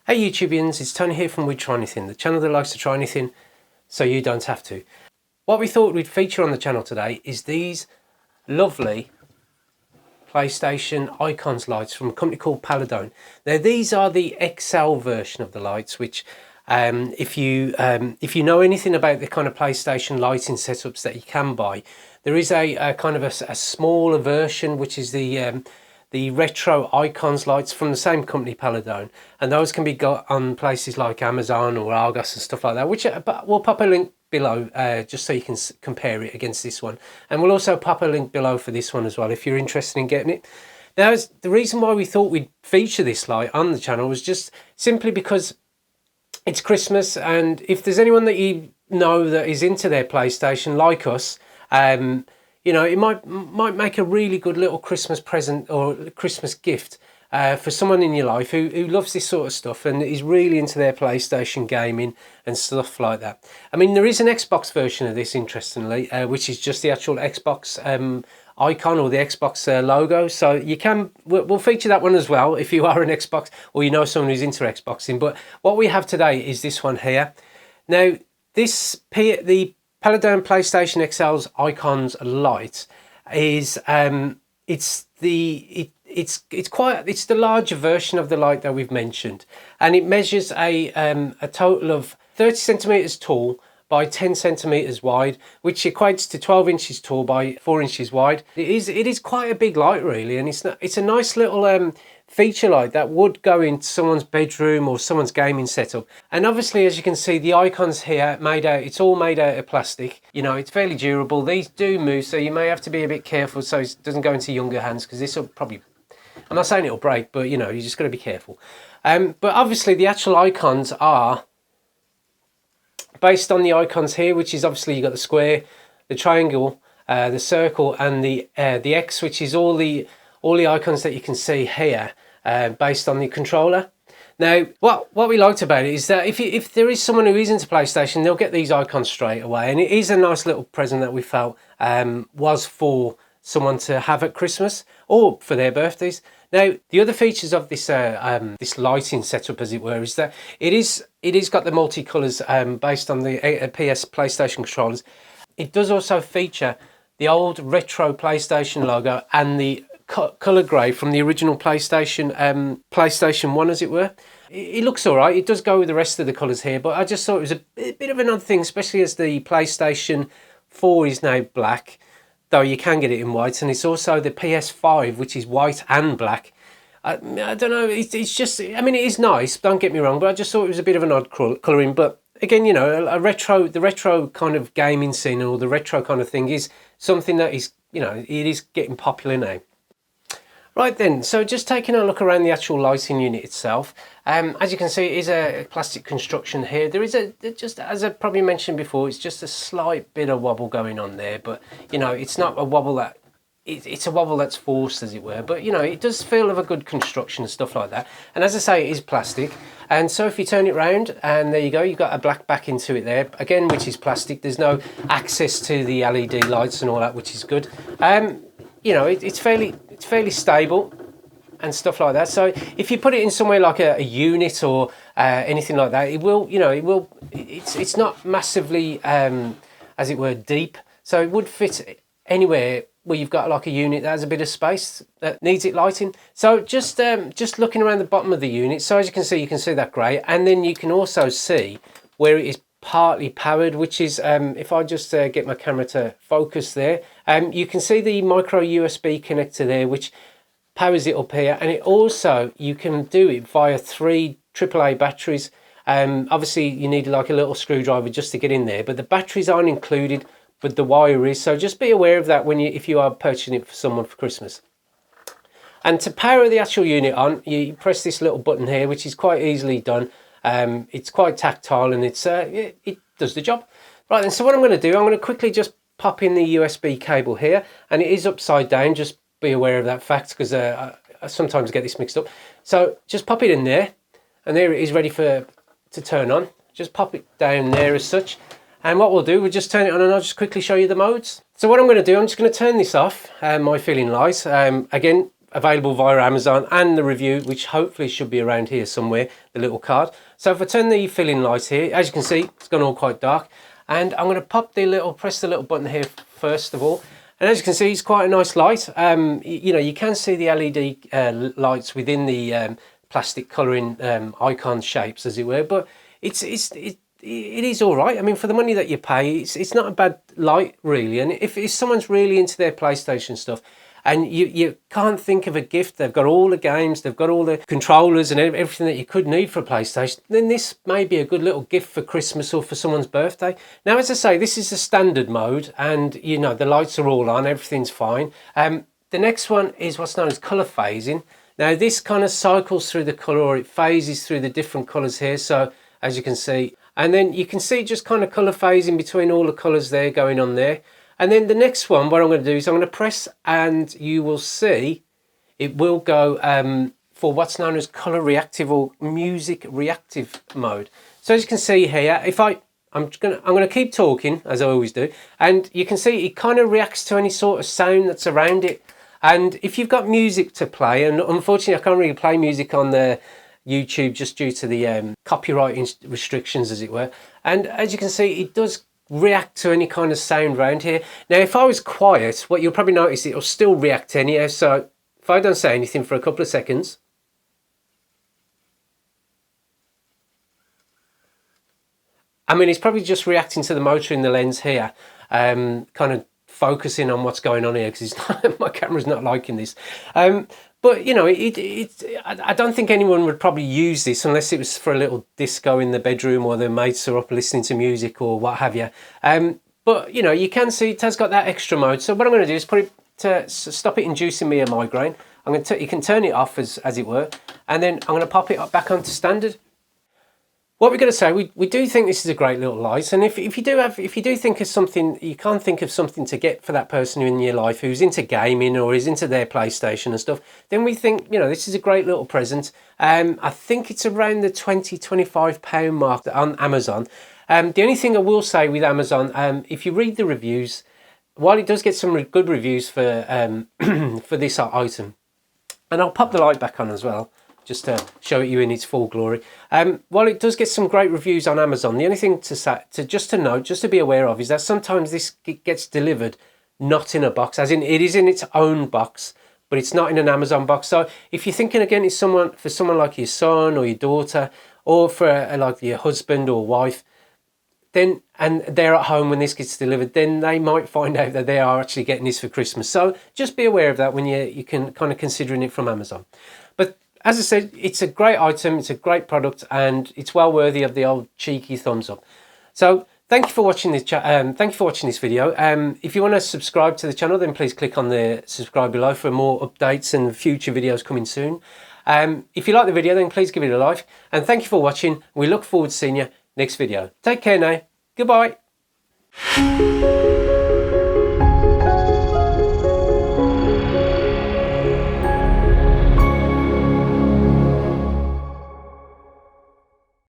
Hey Youtubians, it's Tony here from We Try Anything, the channel that likes to try anything so you don't have to. What we thought we'd feature on the channel today is these lovely PlayStation icons lights from a company called Paladone. Now these are the XL version of the lights, which if you know anything about the kind of PlayStation lighting setups that you can buy, there is a kind of a smaller version, which is the retro icons lights from the same company, Paladone, and those can be got on places like Amazon or Argos and stuff like that, which we'll pop a link below just so you can compare it against this one, and we'll also pop a link below for this one as well if you're interested in getting it. Now, the reason why we thought we'd feature this light on the channel was just simply because it's Christmas, and if there's anyone that you know that is into their PlayStation like us, you know, it might make a really good little Christmas present or Christmas gift for someone in your life who loves this sort of stuff and is really into their PlayStation gaming and stuff like that. I mean, there is an Xbox version of this, interestingly, which is just the actual Xbox icon or the Xbox logo. So you can, we'll feature that one as well if you are an Xbox or you know someone who's into Xboxing. But what we have today is this one here. Now, the Paladone PlayStation XL's icons light is it's the larger version of the light that we've mentioned, and it measures a total of 30 centimeters tall by 10 centimeters wide, which equates to 12 inches tall by 4 inches wide. It is quite a big light, really, and it's a nice little feature light that would go into someone's bedroom or someone's gaming setup. And obviously, as you can see, the icons here it's all made out of plastic. You know, it's fairly durable. These do move, so you may have to be a bit careful so it doesn't go into younger hands, because this will probably, I'm not saying it'll break, but you know, you just got to be careful. But obviously the actual icons are based on the icons here, which is obviously, you got the square, the triangle, the circle, and the X, which is all the icons that you can see here, based on the controller. Now, what we liked about it is that if there is someone who is into PlayStation, they'll get these icons straight away, and it is a nice little present that we felt was for someone to have at Christmas or for their birthdays. Now, the other features of this this lighting setup, as it were, is that it is got the multicolours based on the PS PlayStation controllers. It does also feature the old retro PlayStation logo and the colour grey from the original PlayStation 1, as it were. It looks all right. It does go with the rest of the colours here, but I just thought it was a bit of an odd thing, especially as the PlayStation 4 is now black, though you can get it in white, and it's also the PS5, which is white and black. I don't know, it's just, I mean, it is nice, don't get me wrong, but I just thought it was a bit of an odd colouring. But again, you know, the retro kind of gaming scene or the retro kind of thing is something that is, you know, it is getting popular now. Right then, so just taking a look around the actual lighting unit itself, as you can see, it is a plastic construction here. There is just as I probably mentioned before, it's just a slight bit of wobble going on there, but you know, it's not a wobble that, it's a wobble that's forced, as it were, but you know, it does feel of a good construction and stuff like that. And as I say, it is plastic, and so if you turn it round, and there you go, you've got a black back into it there, again, which is plastic. There's no access to the LED lights and all that, which is good. You know, it's fairly stable and stuff like that. So if you put it in somewhere like a unit or anything like that, it will, you know, it's not massively, as it were, deep. So it would fit anywhere where you've got like a unit that has a bit of space that needs it lighting. So just looking around the bottom of the unit, so as you can see that grey, and then you can also see where it is partly powered, which is, if I just get my camera to focus there, you can see the micro USB connector there, which powers it up here, and it also, you can do it via 3 AAA batteries. Obviously you need like a little screwdriver just to get in there, but the batteries aren't included, but the wire is, so just be aware of that if you are purchasing it for someone for Christmas. And to power the actual unit on, you press this little button here, which is quite easily done. It's quite tactile, and it does the job. Right then, so what I'm going to do, I'm going to quickly just pop in the USB cable here, and it is upside down, just be aware of that fact, because I sometimes get this mixed up. So just pop it in there, and there it is, ready to turn on. Just pop it down there as such, and what we'll do, we'll just turn it on, and I'll just quickly show you the modes. So what I'm going to do, I'm just going to turn this off, my feeling light. Again, available via Amazon, and the review, which hopefully should be around here somewhere, the little card. So if I turn the fill-in light here, as you can see, it's gone all quite dark. And I'm going to press the little button here first of all. And as you can see, it's quite a nice light. You know, you can see the LED lights within the plastic colouring icon shapes, as it were. But it is all right. I mean, for the money that you pay, it's not a bad light, really. And if someone's really into their PlayStation stuff, and you can't think of a gift, they've got all the games, they've got all the controllers and everything that you could need for a PlayStation, then this may be a good little gift for Christmas or for someone's birthday. Now, as I say, this is a standard mode, and you know, the lights are all on, everything's fine. The next one is what's known as colour phasing. Now, this kind of cycles through the colour, or it phases through the different colours here, so as you can see. And then you can see just kind of colour phasing between all the colours there going on there. And then the next one, what I'm going to do is I'm going to press, and you will see it will go for what's known as colour reactive or music reactive mode. So as you can see here, if I'm going to keep talking as I always do, and you can see it kind of reacts to any sort of sound that's around it. And if you've got music to play, and unfortunately I can't really play music on the YouTube just due to the copyright restrictions, as it were. And as you can see, it does react to any kind of sound around here. Now, if I was quiet, what you'll probably notice, it'll still react anyhow. So if I don't say anything for a couple of seconds, I mean, it's probably just reacting to the motor in the lens here, kind of focusing on what's going on here, because my camera's not liking this. But you know, I don't think anyone would probably use this unless it was for a little disco in the bedroom, or their mates are up listening to music or what have you. But you know, you can see it has got that extra mode. So what I'm going to do is put it to stop it inducing me a migraine. You can turn it off as it were, and then I'm going to pop it back onto standard. What we're going to say, we do think this is a great little light, and if you do think of something, you can't think of something to get for that person in your life who's into gaming or is into their PlayStation and stuff, then we think, you know, this is a great little present. I think it's around the £20-25 mark on Amazon. The only thing I will say with Amazon, if you read the reviews, while it does get some good reviews for for this item, and I'll pop the light back on as well, just to show it you in its full glory. While it does get some great reviews on Amazon, the only thing to note, just to be aware of, is that sometimes this gets delivered not in a box, as in it is in its own box, but it's not in an Amazon box. So if you're thinking again, it's for someone like your son or your daughter, or for like your husband or wife, then, and they're at home when this gets delivered, then they might find out that they are actually getting this for Christmas. So just be aware of that when you can kind of considering it from Amazon. But as I said, it's a great item, it's a great product, and it's well worthy of the old cheeky thumbs up. So thank you for watching this thank you for watching this video. If you want to subscribe to the channel, then please click on the subscribe below for more updates and future videos coming soon. If you like the video, then please give it a like, and thank you for watching. We look forward to seeing you next video. Take care now. Goodbye.